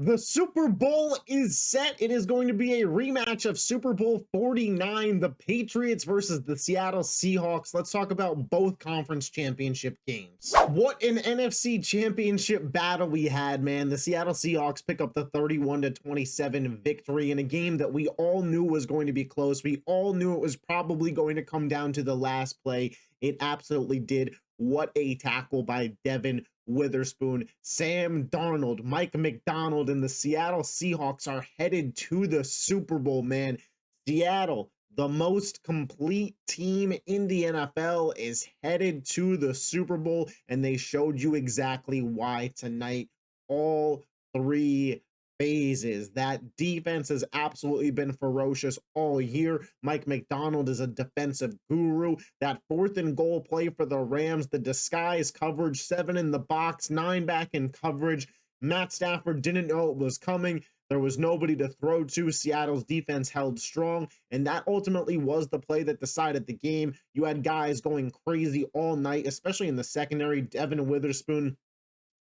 The Super Bowl is set. It is going to be a rematch of Super Bowl 49, the Patriots versus the Seattle Seahawks. Let's talk about both conference championship games. What an NFC championship battle we had, man. The Seattle Seahawks pick up the 31-27 victory in a game that we all knew was going to be close. We all knew it was probably going to come down to the last play. It absolutely did. What a tackle by Devin Witherspoon. Sam Darnold, Mike McDonald, and the Seattle Seahawks are headed to the Super Bowl, man. Seattle, the most complete team in the NFL, is headed to the Super Bowl, and they showed you exactly why tonight. All three phases. That defense has absolutely been ferocious all year. Mike McDonald is a defensive guru. That 4th and goal play for the Rams, the disguise coverage, 7 in the box, 9 back in coverage. Matt Stafford didn't know it was coming. There was nobody to throw to. Seattle's defense held strong, and that ultimately was the play that decided the game. You had guys going crazy all night, especially in the secondary. Devin Witherspoon,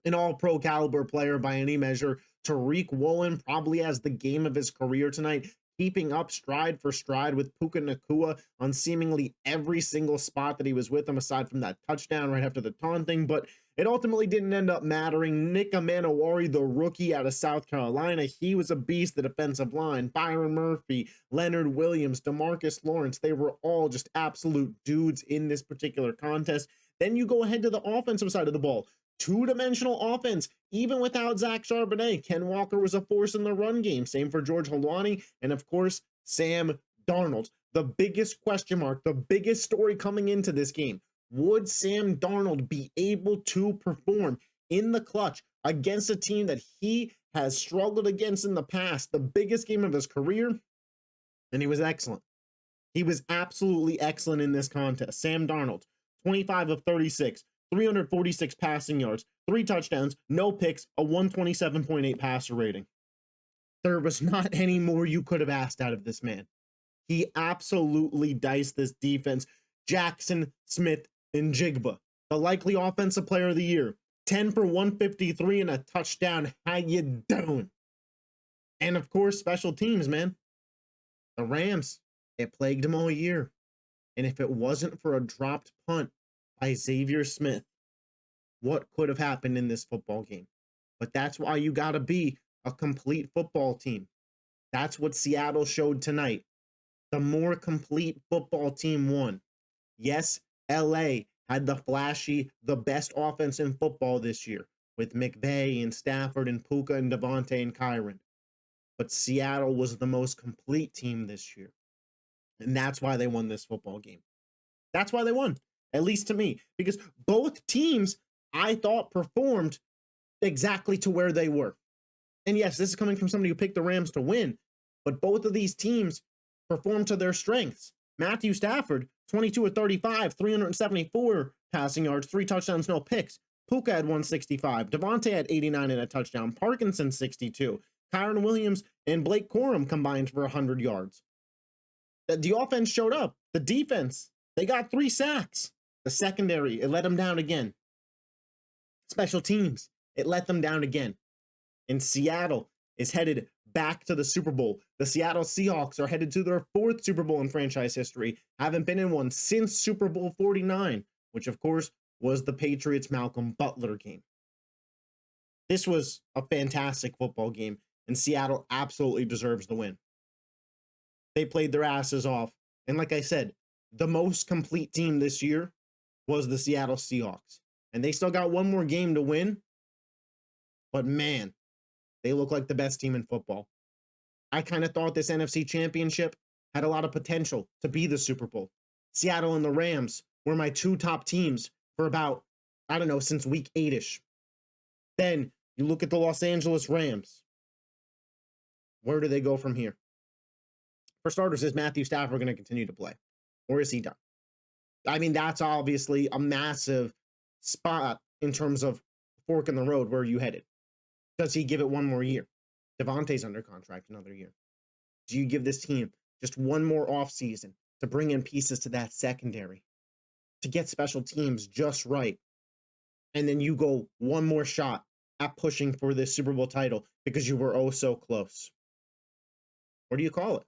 an all-pro caliber player by any measure. Tariq Woolen probably has the game of his career tonight, keeping up stride for stride with Puka Nacua on seemingly every single spot that he was with him, aside from that touchdown right after the taunting. But it ultimately didn't end up mattering. Nick Amanawari, the rookie out of South Carolina, he was a beast. The defensive line, Byron Murphy, Leonard Williams, DeMarcus Lawrence, they were all just absolute dudes in this particular contest. Then you go ahead to the offensive side of the ball. Two-dimensional offense, even without Zach Charbonnet. Ken Walker was a force in the run game. Same for George Holwani, and of course, Sam Darnold. The biggest question mark, the biggest story coming into this game. Would Sam Darnold be able to perform in the clutch against a team that he has struggled against in the past? The biggest game of his career, and he was excellent. He was absolutely excellent in this contest. Sam Darnold, 25 of 36. 346 passing yards, 3 touchdowns, no picks, a 127.8 passer rating. There was not any more you could have asked out of this man. He absolutely diced this defense. Jackson Smith and Jigba, the likely offensive player of the year, 10 for 153 and a touchdown. How you doing? And of course, special teams, man. The Rams, it plagued them all year. And if it wasn't for a dropped punt by Xavier Smith, what could have happened in this football game? But that's why you got to be a complete football team. That's what Seattle showed tonight. The more complete football team won. Yes, LA had the flashy, the best offense in football this year with McVay and Stafford and Puka and Devontae and Kyron. But Seattle was the most complete team this year. And that's why they won this football game. That's why they won. At least to me, because both teams, I thought, performed exactly to where they were. And yes, this is coming from somebody who picked the Rams to win, but both of these teams performed to their strengths. Matthew Stafford, 22 of 35, 374 passing yards, 3 touchdowns, no picks. Puka had 165. Devontae had 89 and a touchdown. Parkinson, 62. Kyron Williams and Blake Corum combined for 100 yards. The offense showed up. The defense, they got 3 sacks. The secondary, it let them down again. Special teams, it let them down again. And Seattle is headed back to the Super Bowl. The Seattle Seahawks are headed to their 4th Super Bowl in franchise history. Haven't been in one since Super Bowl 49, which of course was the Patriots Malcolm Butler game. This was a fantastic football game, and Seattle absolutely deserves the win. They played their asses off. And like I said, the most complete team this year was the Seattle Seahawks. And they still got one more game to win. But man, they look like the best team in football. I kind of thought this NFC Championship had a lot of potential to be the Super Bowl. Seattle and the Rams were my 2 top teams for about, I don't know, since week 8-ish. Then you look at the Los Angeles Rams. Where do they go from here? For starters, is Matthew Stafford going to continue to play? Or is he done? I mean, that's obviously a massive spot in terms of fork in the road. Where are you headed? Does he give it one more year? Devontae's under contract another year. Do you give this team just one more offseason to bring in pieces to that secondary, to get special teams just right, and then you go one more shot at pushing for this Super Bowl title because you were oh so close? What do you call it?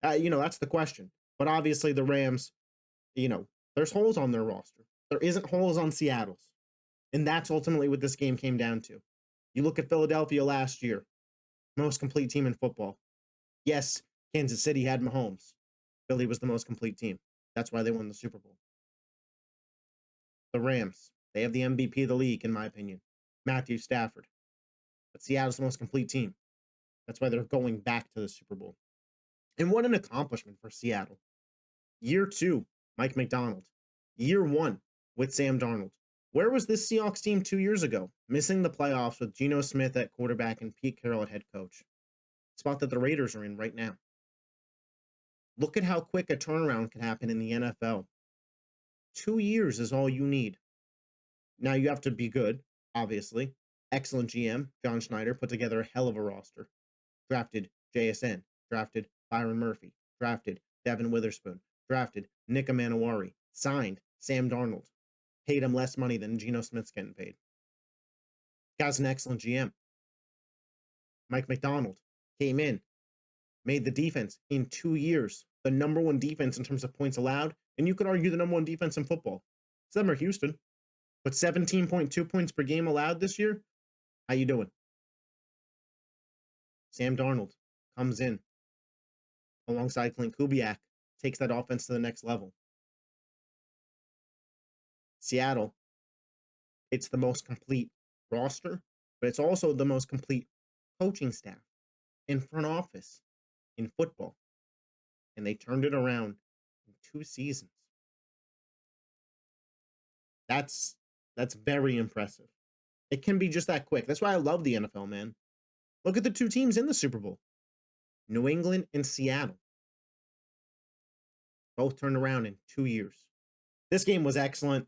That's the question. But obviously, the Rams, there's holes on their roster. There isn't holes on Seattle's. And that's ultimately what this game came down to. You look at Philadelphia last year, most complete team in football. Yes, Kansas City had Mahomes. Philly was the most complete team. That's why they won the Super Bowl. The Rams, they have the MVP of the league, in my opinion, Matthew Stafford. But Seattle's the most complete team. That's why they're going back to the Super Bowl. And what an accomplishment for Seattle. Year 2, Mike Macdonald. Year 1 with Sam Darnold. Where was this Seahawks team 2 years ago? Missing the playoffs with Geno Smith at quarterback and Pete Carroll at head coach. Spot that the Raiders are in right now. Look at how quick a turnaround can happen in the NFL. 2 years is all you need. Now you have to be good, obviously. Excellent GM, John Schneider, put together a hell of a roster. Drafted JSN, drafted Byron Murphy, drafted Devin Witherspoon, drafted Nick Manowari, signed Sam Darnold, paid him less money than Geno Smith's getting paid. Guy's an excellent GM. Mike Macdonald came in, made the defense in 2 years the number 1 defense in terms of points allowed, and you could argue the number 1 defense in football. It's them or Houston. But 17.2 points per game allowed this year? How you doing? Sam Darnold comes in alongside Clint Kubiak, takes that offense to the next level. Seattle, it's the most complete roster, but it's also the most complete coaching staff in front office in football. And they turned it around in 2 seasons. That's very impressive. It can be just that quick. That's why I love the NFL, man. Look at the 2 teams in the Super Bowl. New England and Seattle. Both turned around in 2 years. This game was excellent.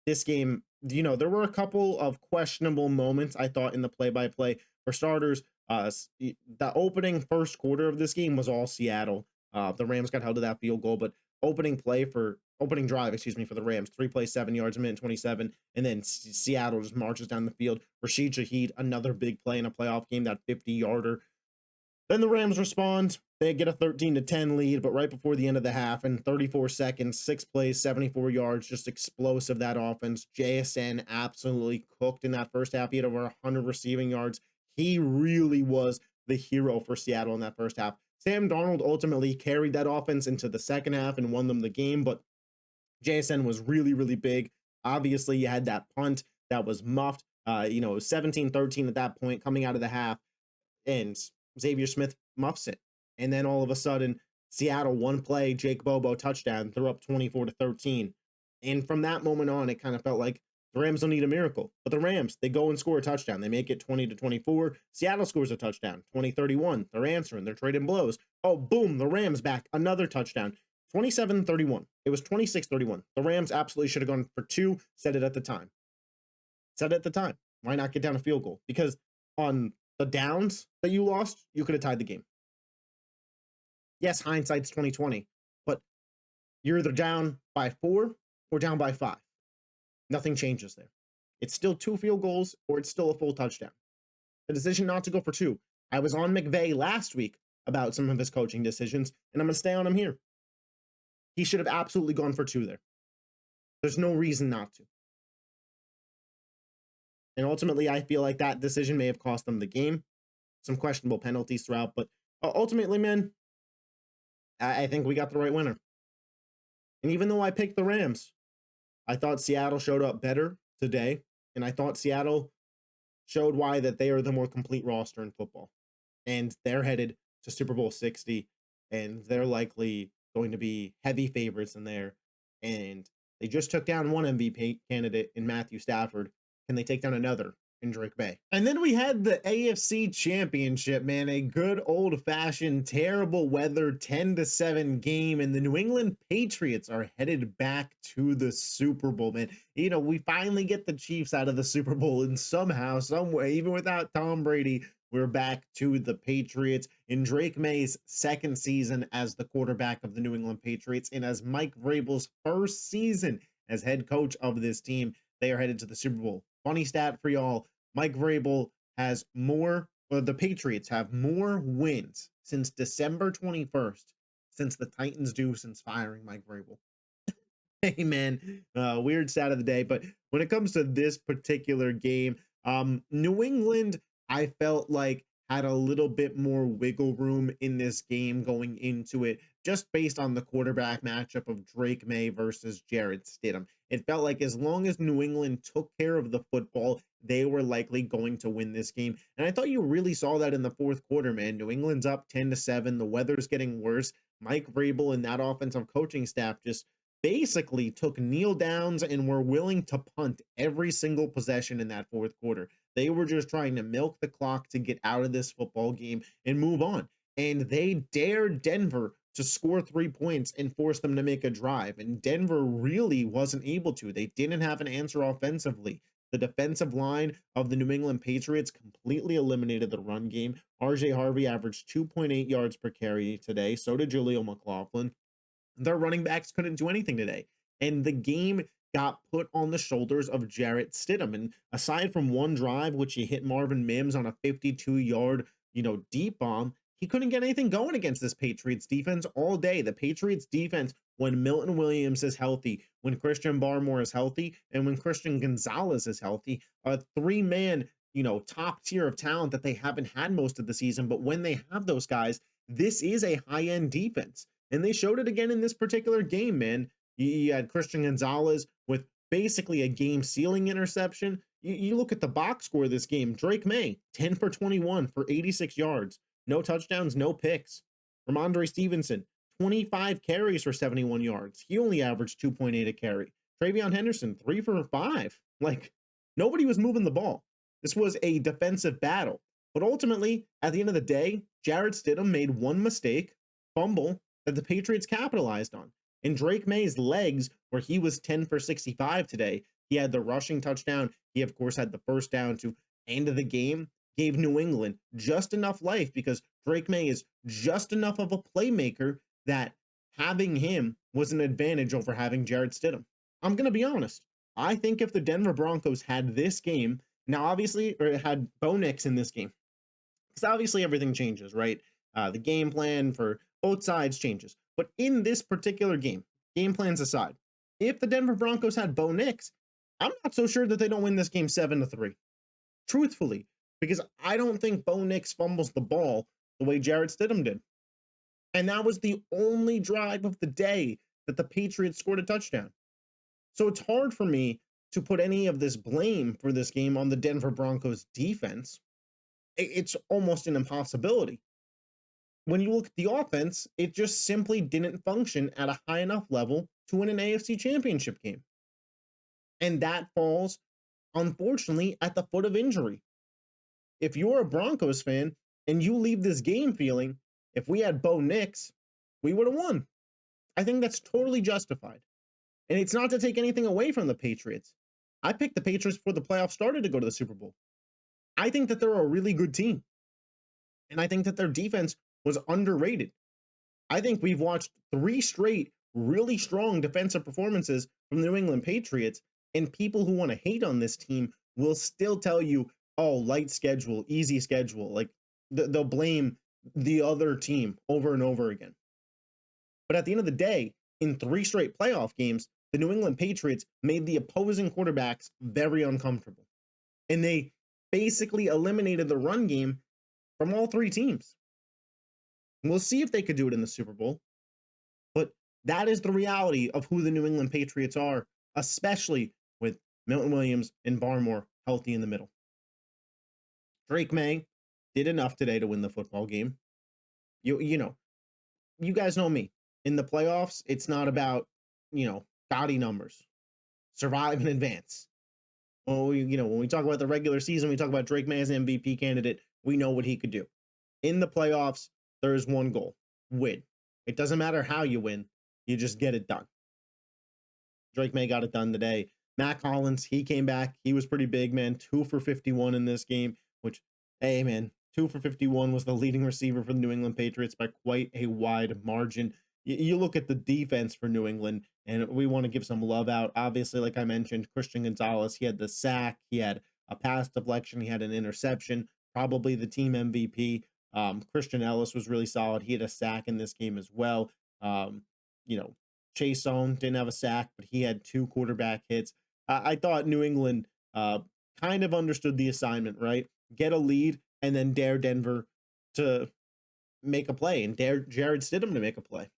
This game, there were a couple of questionable moments, I thought, in the play-by-play. For starters, the opening first quarter of this game was all Seattle. The Rams got held to that field goal, but opening drive, for the Rams, 3 plays, 7 yards, a minute 27, and then Seattle just marches down the field. Rashid Shaheed, another big play in a playoff game, that 50-yarder. Then the Rams respond. They get a 13-10 lead, but right before the end of the half, in 34 seconds, 6 plays, 74 yards, just explosive, that offense. JSN absolutely cooked in that first half. He had over 100 receiving yards. He really was the hero for Seattle in that first half. Sam Darnold ultimately carried that offense into the second half and won them the game, but JSN was really, really big. Obviously, you had that punt that was muffed. It was 17-13 at that point coming out of the half, and Xavier Smith muffs it. And then all of a sudden, Seattle, 1 play, Jake Bobo touchdown, threw up 24-13. And from that moment on, it kind of felt like the Rams don't need a miracle. But the Rams, they go and score a touchdown. They make it 20-24. Seattle scores a touchdown, 20-31. They're answering. They're trading blows. Oh, boom, the Rams back, another touchdown, 27-31. It was 26-31. The Rams absolutely should have gone for 2, said it at the time. Why not get down a field goal? Because on the downs that you lost, you could have tied the game. Yes, hindsight's 2020, but you're either down by 4 or down by 5. Nothing changes there. It's still 2 field goals or it's still a full touchdown. The decision not to go for 2. I was on McVay last week about some of his coaching decisions, and I'm going to stay on him here. He should have absolutely gone for 2 there. There's no reason not to. And ultimately, I feel like that decision may have cost them the game. Some questionable penalties throughout, but ultimately, man, I think we got the right winner. And even though I picked the Rams, I thought Seattle showed up better today, and I thought Seattle showed why that they are the more complete roster in football. And they're headed to Super Bowl 60, and they're likely going to be heavy favorites in there. And they just took down one MVP candidate in Matthew Stafford. Can they take down another in Drake Maye? And then we had the AFC Championship, man, a good old-fashioned terrible weather 10-7 game, and the New England Patriots are headed back to the Super Bowl, man. We finally get the Chiefs out of the Super Bowl, and somehow, some way, even without Tom Brady, we're back to the Patriots in Drake Maye's second season as the quarterback of the New England Patriots, and as Mike Vrabel's first season as head coach of this team. they are headed to the Super Bowl. Funny stat for y'all, Mike Vrabel has more, or the Patriots have more wins since December 21st, since the Titans do since firing Mike Vrabel. Hey man, weird stat of the day, but when it comes to this particular game, New England, I felt like had a little bit more wiggle room in this game going into it, just based on the quarterback matchup of Drake Maye versus Jarrett Stidham. It felt like as long as New England took care of the football, they were likely going to win this game. And I thought you really saw that in the fourth quarter, man. New England's up 10-7. The weather's getting worse. Mike Vrabel and that offensive coaching staff just basically took kneel downs and were willing to punt every single possession in that fourth quarter. They were just trying to milk the clock to get out of this football game and move on. And they dared Denver to score 3 points and force them to make a drive. And Denver really wasn't able to. They didn't have an answer offensively. The defensive line of the New England Patriots completely eliminated the run game. RJ Harvey averaged 2.8 yards per carry today. So did Jaleel McLaughlin. Their running backs couldn't do anything today. And the game got put on the shoulders of Jarrett Stidham. And aside from one drive, which he hit Marvin Mims on a 52-yard, deep bomb, he couldn't get anything going against this Patriots defense all day. The Patriots defense, when Milton Williams is healthy, when Christian Barmore is healthy, and when Christian Gonzalez is healthy, a three-man, top tier of talent that they haven't had most of the season. But when they have those guys, this is a high-end defense. And they showed it again in this particular game, man. You had Christian Gonzalez with basically a game-sealing interception. You look at the box score of this game. Drake Maye, 10 for 21 for 86 yards. No touchdowns, no picks. Ramondre Stevenson, 25 carries for 71 yards. He only averaged 2.8 a carry. Travion Henderson, 3 for 5. Like, nobody was moving the ball. This was a defensive battle. But ultimately, at the end of the day, Jarrett Stidham made one mistake, fumble, that the Patriots capitalized on. And Drake Maye's legs, where he was 10 for 65 today, he had the rushing touchdown. He, of course, had the first down to end of the game, gave New England just enough life because Drake Maye is just enough of a playmaker that having him was an advantage over having Jarrett Stidham. I'm going to be honest. I think if the Denver Broncos had this game, now obviously, or had Bo Nix in this game, because obviously everything changes, right? The game plan for both sides changes. But in this particular game plans aside, if the Denver Broncos had Bo Nix, I'm not so sure that they don't win this game 7-3. Truthfully, because I don't think Bo Nix fumbles the ball the way Jarrett Stidham did. And that was the only drive of the day that the Patriots scored a touchdown. So it's hard for me to put any of this blame for this game on the Denver Broncos defense. It's almost an impossibility. When you look at the offense, it just simply didn't function at a high enough level to win an AFC Championship game. And that falls, unfortunately, at the foot of injury. If you're a Broncos fan and you leave this game feeling, if we had Bo Nix, we would have won. I think that's totally justified. And it's not to take anything away from the Patriots. I picked the Patriots before the playoffs started to go to the Super Bowl. I think that they're a really good team. And I think that their defense was underrated. I think we've watched 3 straight really strong defensive performances from the New England Patriots, and people who want to hate on this team will still tell you, oh, light schedule, easy schedule. Like, they'll blame the other team over and over again. But at the end of the day, in 3 straight playoff games, the New England Patriots made the opposing quarterbacks very uncomfortable. And they basically eliminated the run game from all 3 teams. We'll see if they could do it in the Super Bowl. But that is the reality of who the New England Patriots are, especially with Milton Williams and Barmore healthy in the middle. Drake Maye did enough today to win the football game. You guys know me. In the playoffs, it's not about, gaudy numbers. Survive and advance. Well, when we talk about the regular season, we talk about Drake Maye as an MVP candidate. We know what he could do. In the playoffs, there is one goal: win. It doesn't matter how you win, you just get it done. Drake Maye got it done today. Matt Collins, he came back. He was pretty big, man. 2 for 51 in this game, which, hey, man, 2 for 51 was the leading receiver for the New England Patriots by quite a wide margin. You look at the defense for New England, and we want to give some love out. Obviously, like I mentioned, Christian Gonzalez, he had the sack, he had a pass deflection, he had an interception, probably the team MVP. Christian Ellis was really solid. He had a sack in this game as well. Um, you know, Chase Owen didn't have a sack, but he had 2 quarterback hits. I thought New England kind of understood the assignment, right? Get a lead and then dare Denver to make a play and dare Jared Stidham to make a play.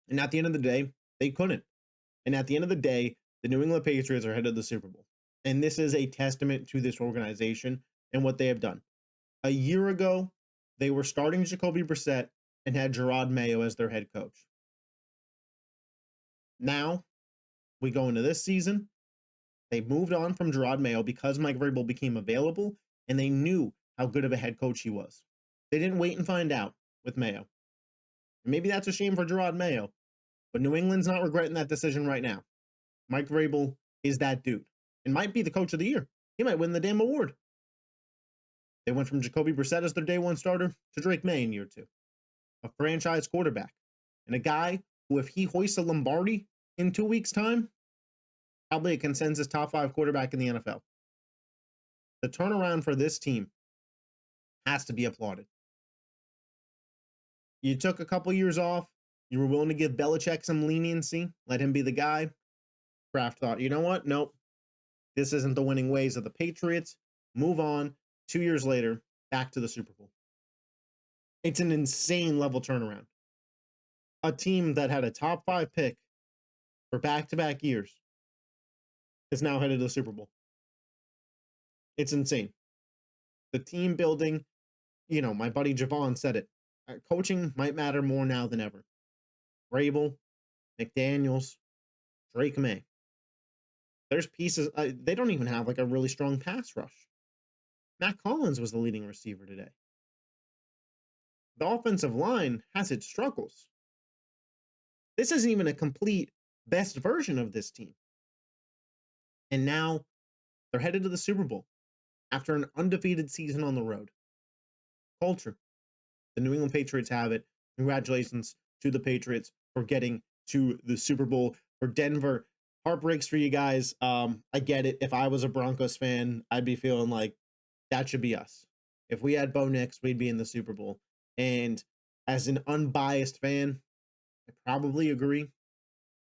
And at the end of the day, they couldn't. And at the end of the day, the New England Patriots are headed to the Super Bowl. And this is a testament to this organization and what they have done. A year ago, they were starting Jacoby Brissett and had Gerard Mayo as their head coach. Now, we go into this season. They moved on from Gerard Mayo because Mike Vrabel became available, and they knew how good of a head coach he was. They didn't wait and find out with Mayo. And maybe that's a shame for Gerard Mayo, but New England's not regretting that decision right now. Mike Vrabel is that dude and might be the coach of the year. He might win the damn award. They went from Jacoby Brissett as their day one starter to Drake Maye in year 2, a franchise quarterback, and a guy who, if he hoists a Lombardi in 2 weeks' time, probably a consensus top 5 quarterback in the NFL. The turnaround for this team has to be applauded. You took a couple years off. You were willing to give Belichick some leniency, let him be the guy. Kraft thought, you know what? Nope. This isn't the winning ways of the Patriots. Move on. 2 years later, back to the Super Bowl. It's an insane level turnaround. A team that had a top 5 pick for back-to-back years is now headed to the Super Bowl. It's insane. The team building, my buddy Javon said it. Coaching might matter more now than ever. Vrabel, McDaniels, Drake Maye. There's pieces. They don't even have a really strong pass rush. Matt Collins was the leading receiver today. The offensive line has its struggles. This isn't even a complete best version of this team. And now they're headed to the Super Bowl after an undefeated season on the road. Culture. The New England Patriots have it. Congratulations to the Patriots for getting to the Super Bowl. For Denver, heartbreaks for you guys. I get it. If I was a Broncos fan, I'd be feeling like that should be us. If we had Bo Nix, we'd be in the Super Bowl. And as an unbiased fan, I probably agree.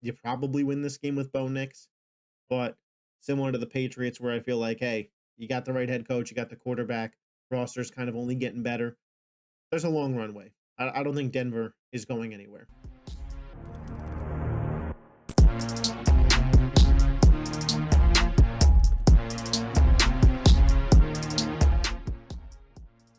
You probably win this game with Bo Nix. But similar to the Patriots, where I feel like, hey, you got the right head coach, you got the quarterback, roster's kind of only getting better. There's a long runway. I don't think Denver is going anywhere.